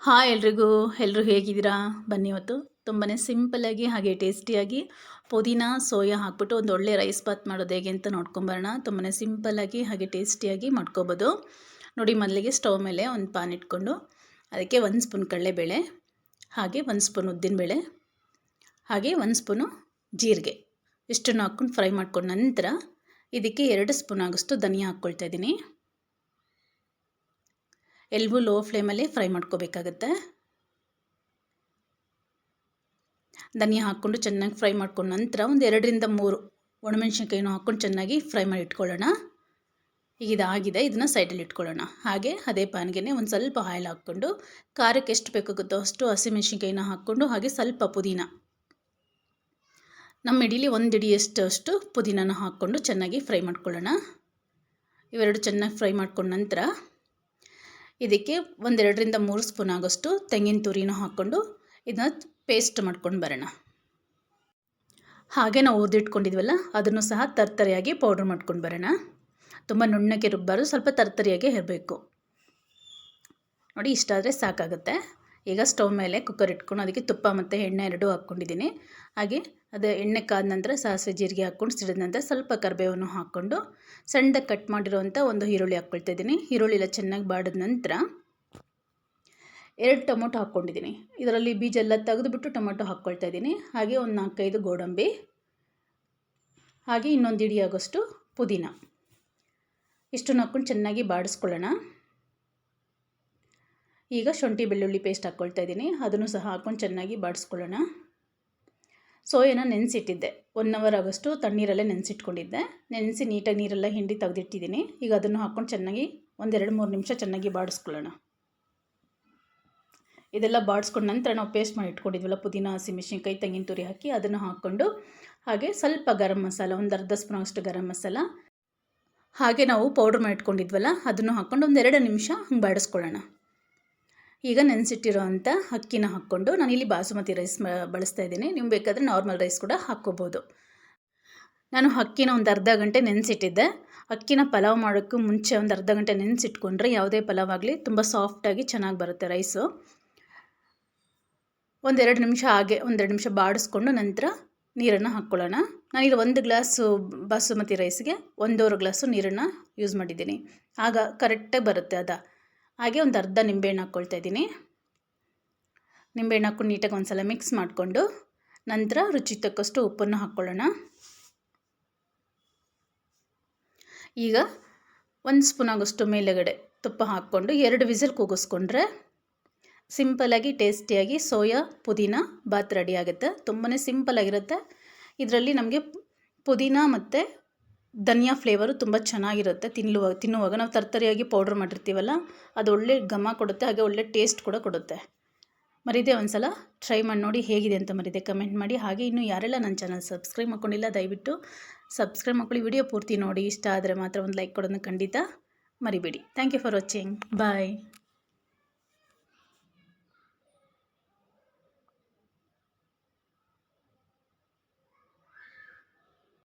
Hi ಎಲ್ರಿಗೂ. ಎಲ್ಲರೂ ಹೇಗಿದ್ದೀರಾ? ಬನ್ನಿ ಇವತ್ತು ತುಂಬಾ ಸಿಂಪಲ್ಲಾಗಿ ಹಾಗೆ ಟೇಸ್ಟಿಯಾಗಿ ಪುದೀನ ಸೋಯಾ ಹಾಕ್ಬಿಟ್ಟು ಒಂದು ಒಳ್ಳೆ ರೈಸ್ ಬಾತ್ ಮಾಡೋದು ಹೇಗೆ ಅಂತ ನೋಡ್ಕೊಂಬರೋಣ. ತುಂಬಾ ಸಿಂಪಲ್ಲಾಗಿ ಹಾಗೆ ಟೇಸ್ಟಿಯಾಗಿ ಮಾಡ್ಕೋಬೋದು. ನೋಡಿ, ಮೊದಲಿಗೆ ಸ್ಟವ್ ಮೇಲೆ ಒಂದು ಪಾನ್ ಇಟ್ಕೊಂಡು ಅದಕ್ಕೆ 1 ಸ್ಪೂನ್ ಕಡಲೆಬೇಳೆ, ಹಾಗೆ 1 ಸ್ಪೂನ್ ಉದ್ದಿನಬೇಳೆ, ಹಾಗೆ 1 ಸ್ಪೂನು ಜೀರಿಗೆ ಇಷ್ಟನ್ನು ಹಾಕ್ಕೊಂಡು ಫ್ರೈ ಮಾಡ್ಕೊಂಡ ನಂತರ ಇದಕ್ಕೆ 2 ಸ್ಪೂನ್ ಆಗೋಷ್ಟು ಧನಿಯಾ ಹಾಕ್ಕೊಳ್ತಾ ಇದ್ದೀನಿ. ಎಲ್ಲವೂ ಲೋ ಫ್ಲೇಮಲ್ಲಿ ಫ್ರೈ ಮಾಡ್ಕೋಬೇಕಾಗತ್ತೆ. ಧನಿಯಾ ಹಾಕ್ಕೊಂಡು ಚೆನ್ನಾಗಿ ಫ್ರೈ ಮಾಡ್ಕೊಂಡ ನಂತರ ಒಂದು 2ರಿಂದ 3 ಒಣಮೆಣ್ಸಿನ್ಕಾಯಿನೂ ಹಾಕ್ಕೊಂಡು ಚೆನ್ನಾಗಿ ಫ್ರೈ ಮಾಡಿ ಇಟ್ಕೊಳ್ಳೋಣ. ಈಗ ಇದಾಗಿದೆ, ಇದನ್ನು ಸೈಡಲ್ಲಿ ಇಟ್ಕೊಳ್ಳೋಣ. ಹಾಗೆ ಅದೇ ಪ್ಯಾನ್ಗೆ ಒಂದು ಸ್ವಲ್ಪ ಆಯಿಲ್ ಹಾಕ್ಕೊಂಡು ಖಾರಕ್ಕೆ ಎಷ್ಟು ಬೇಕಾಗುತ್ತೋ ಅಷ್ಟು ಹಸಿಮೆಣ್ಸಿನ್ಕಾಯಿನ ಹಾಕ್ಕೊಂಡು ಹಾಗೆ ಸ್ವಲ್ಪ ಪುದೀನ, ನಮ್ಮ ಇಡೀಲಿ 1 ಹಿಡಿಯಷ್ಟು ಪುದೀನನ ಹಾಕ್ಕೊಂಡು ಚೆನ್ನಾಗಿ ಫ್ರೈ ಮಾಡ್ಕೊಳ್ಳೋಣ. ಇವೆರಡು ಚೆನ್ನಾಗಿ ಫ್ರೈ ಮಾಡ್ಕೊಂಡ ನಂತರ ಇದಕ್ಕೆ 2ರಿಂದ 3 ಸ್ಪೂನ್ ಆಗೋಷ್ಟು ತೆಂಗಿನ ತುರಿನ ಹಾಕ್ಕೊಂಡು ಇದನ್ನ ಪೇಸ್ಟ್ ಮಾಡ್ಕೊಂಡು ಬರೋಣ. ಹಾಗೆ ನಾವು ಹುರಿದಿಟ್ಕೊಂಡಿದ್ವಲ್ಲ ಅದನ್ನು ಸಹ ತರ್ತರಿಯಾಗಿ ಪೌಡ್ರ್ ಮಾಡ್ಕೊಂಡು ಬರೋಣ. ತುಂಬ ನುಣ್ಣಗೆ ರುಬ್ಬಾರು, ಸ್ವಲ್ಪ ತರ್ತರಿಯಾಗಿ ಇರಬೇಕು. ನೋಡಿ, ಇಷ್ಟಾದರೆ ಸಾಕಾಗುತ್ತೆ. ಈಗ ಸ್ಟವ್ ಮೇಲೆ ಕುಕ್ಕರ್ ಇಟ್ಕೊಂಡು ಅದಕ್ಕೆ ತುಪ್ಪ ಮತ್ತು ಎಣ್ಣೆ 2 ಹಾಕ್ಕೊಂಡಿದ್ದೀನಿ. ಹಾಗೆ ಅದು ಎಣ್ಣೆ ಕಾದ ನಂತರ ಸಾಸಿವೆ ಜೀರಿಗೆ ಹಾಕ್ಕೊಂಡು ಸಿಡಿದ ನಂತರ ಸ್ವಲ್ಪ ಕರಿಬೇವನ್ನು ಹಾಕ್ಕೊಂಡು ಸಣ್ಣದಾಗಿ ಕಟ್ ಮಾಡಿರೋವಂಥ ಒಂದು ಈರುಳ್ಳಿ ಹಾಕ್ಕೊಳ್ತಾ ಇದ್ದೀನಿ. ಈರುಳ್ಳಿ ಎಲ್ಲ ಚೆನ್ನಾಗಿ ಬಾಡಿದ ನಂತರ 2 ಟೊಮೊಟೊ ಹಾಕ್ಕೊಂಡಿದ್ದೀನಿ. ಇದರಲ್ಲಿ ಬೀಜ ಎಲ್ಲ ತೆಗೆದುಬಿಟ್ಟು ಟೊಮೊಟೊ ಹಾಕ್ಕೊಳ್ತಾ ಇದ್ದೀನಿ. ಹಾಗೆ ಒಂದು 4-5 ಗೋಡಂಬಿ, ಹಾಗೆ ಇನ್ನೊಂದು ಹಿಡಿಯಾಗೋಷ್ಟು ಪುದೀನ ಇಷ್ಟನ್ನು ಹಾಕ್ಕೊಂಡು ಚೆನ್ನಾಗಿ ಬಾಡಿಸ್ಕೊಳ್ಳೋಣ. ಈಗ ಶುಂಠಿ ಬೆಳ್ಳುಳ್ಳಿ ಪೇಸ್ಟ್ ಹಾಕ್ಕೊಳ್ತಾ ಇದ್ದೀನಿ. ಅದನ್ನು ಸಹ ಹಾಕ್ಕೊಂಡು ಚೆನ್ನಾಗಿ ಬಾಡಿಸ್ಕೊಳ್ಳೋಣ. ಸೋಯಾನ ನೆನೆಸಿಟ್ಟಿದ್ದೆ, 1 ಅವರ್ ಆಗೋಷ್ಟು ತಣ್ಣೀರಲ್ಲೇ ನೆನೆಸಿಟ್ಕೊಂಡಿದ್ದೆ. ನೆನೆಸಿ ನೀಟಾಗಿ ನೀರೆಲ್ಲ ಹಿಂಡಿ ತೆಗೆದಿಟ್ಟಿದ್ದೀನಿ. ಈಗ ಅದನ್ನು ಹಾಕ್ಕೊಂಡು ಚೆನ್ನಾಗಿ 1-2-3 ನಿಮಿಷ ಚೆನ್ನಾಗಿ ಬಾಡಿಸ್ಕೊಳ್ಳೋಣ. ಇದೆಲ್ಲ ಬಾಡಿಸ್ಕೊಂಡ ನಂತರ ನಾವು ಪೇಸ್ಟ್ ಮಾಡಿ ಇಟ್ಕೊಂಡಿದ್ವಲ್ಲ ಪುದೀನ, ಹಸಿಮೆಣ್ಸಿನ್ಕಾಯಿ, ತೆಂಗಿನ ತುರಿ ಹಾಕಿ ಅದನ್ನು ಹಾಕ್ಕೊಂಡು ಹಾಗೆ ಸ್ವಲ್ಪ ಗರಂ ಮಸಾಲ, ಒಂದು ಅರ್ಧ ಸ್ಪೂನ್ ಅಷ್ಟು ಗರಂ ಮಸಾಲ, ಹಾಗೆ ನಾವು ಪೌಡ್ರ್ ಮಾಡಿ ಇಟ್ಕೊಂಡಿದ್ವಲ್ಲ ಅದನ್ನು ಹಾಕ್ಕೊಂಡು 1-2 ನಿಮಿಷ ಹಂಗೆ ಬಾಡಿಸ್ಕೊಳ್ಳೋಣ. ಈಗ ನೆನೆಸಿಟ್ಟಿರೋ ಅಂಥ ಅಕ್ಕಿನ ಹಾಕ್ಕೊಂಡು, ನಾನಿಲ್ಲಿ ಬಾಸುಮತಿ ರೈಸ್ ಬಳಸ್ತಾ ಇದ್ದೀನಿ. ನೀವು ಬೇಕಾದರೆ ನಾರ್ಮಲ್ ರೈಸ್ ಕೂಡ ಹಾಕ್ಕೋಬೋದು. ನಾನು ಅಕ್ಕಿನ ಒಂದು ಅರ್ಧ ಗಂಟೆ ನೆನೆಸಿಟ್ಟಿದ್ದೆ. ಅಕ್ಕಿನ ಪಲಾವ್ ಮಾಡೋಕ್ಕೂ ಮುಂಚೆ ಒಂದು ಅರ್ಧ ಗಂಟೆ ನೆನೆಸಿಟ್ಕೊಂಡ್ರೆ ಯಾವುದೇ ಪಲಾವ್ ಆಗಲಿ ತುಂಬ ಸಾಫ್ಟಾಗಿ ಚೆನ್ನಾಗಿ ಬರುತ್ತೆ ರೈಸು. 1-2 ನಿಮಿಷ ಹಾಗೆ 1-2 ನಿಮಿಷ ಬಾಡಿಸ್ಕೊಂಡು ನಂತರ ನೀರನ್ನು ಹಾಕ್ಕೊಳ್ಳೋಣ. ನಾನಿಲ್ಲಿ 1 ಗ್ಲಾಸು ಬಾಸುಮತಿ ರೈಸ್ಗೆ 1.5 ಗ್ಲಾಸು ನೀರನ್ನು ಯೂಸ್ ಮಾಡಿದ್ದೀನಿ. ಆಗ ಕರೆಕ್ಟಾಗಿ ಬರುತ್ತೆ ಅದ. ಹಾಗೆ ಒಂದು ಅರ್ಧ ನಿಂಬೆಹಣ್ಣು ಹಾಕ್ಕೊಳ್ತಾ ಇದ್ದೀನಿ. ನಿಂಬೆಹಣ್ಣು ಹಾಕ್ಕೊಂಡು ನೀಟಾಗಿ ಒಂದು ಸಲ ಮಿಕ್ಸ್ ಮಾಡಿಕೊಂಡು ನಂತರ ರುಚಿಗೆ ತಕ್ಕಷ್ಟು ಉಪ್ಪನ್ನು ಹಾಕ್ಕೊಳ್ಳೋಣ. ಈಗ 1 ಸ್ಪೂನ್ ಆಗೋಷ್ಟು ಮೇಲುಗಡೆ ತುಪ್ಪ ಹಾಕ್ಕೊಂಡು 2 ವಿಸಿಲ್ ಕೂಗಿಸ್ಕೊಂಡ್ರೆ ಸಿಂಪಲ್ಲಾಗಿ ಟೇಸ್ಟಿಯಾಗಿ ಸೋಯಾ ಪುದೀನ ಬಾತ್ ರೆಡಿ ಆಗುತ್ತೆ. ತುಂಬಾ ಸಿಂಪಲ್ಲಾಗಿರುತ್ತೆ. ಇದರಲ್ಲಿ ನಮಗೆ ಪುದೀನ ಮತ್ತು ಧನಿಯಾ ಫ್ಲೇವರು ತುಂಬ ಚೆನ್ನಾಗಿರುತ್ತೆ. ತಿನ್ನುವಾಗ ನಾವು ತರ್ತರಿಯಾಗಿ ಪೌಡ್ರ್ ಮಾಡಿರ್ತೀವಲ್ಲ, ಅದು ಒಳ್ಳೆ ಘಮ ಕೊಡುತ್ತೆ, ಹಾಗೆ ಒಳ್ಳೆ ಟೇಸ್ಟ್ ಕೂಡ ಕೊಡುತ್ತೆ. ಮರಿದೆ ಒಂದು ಸಲ ಟ್ರೈ ಮಾಡಿ ನೋಡಿ, ಹೇಗಿದೆ ಅಂತ ಮರಿದೆ ಕಮೆಂಟ್ ಮಾಡಿ. ಹಾಗೆ ಇನ್ನೂ ಯಾರೆಲ್ಲ ನನ್ನ ಚಾನಲ್ ಸಬ್ಸ್ಕ್ರೈಬ್ ಮಾಡ್ಕೊಂಡಿಲ್ಲ ದಯವಿಟ್ಟು ಸಬ್ಸ್ಕ್ರೈಬ್ ಮಾಡ್ಕೊಳ್ಳಿ. ವಿಡಿಯೋ ಪೂರ್ತಿ ನೋಡಿ, ಇಷ್ಟ ಆದರೆ ಮಾತ್ರ ಒಂದು ಲೈಕ್ ಕೊಡೋದನ್ನು ಖಂಡಿತ ಮರಿಬೇಡಿ. Thank you for watching. Bye.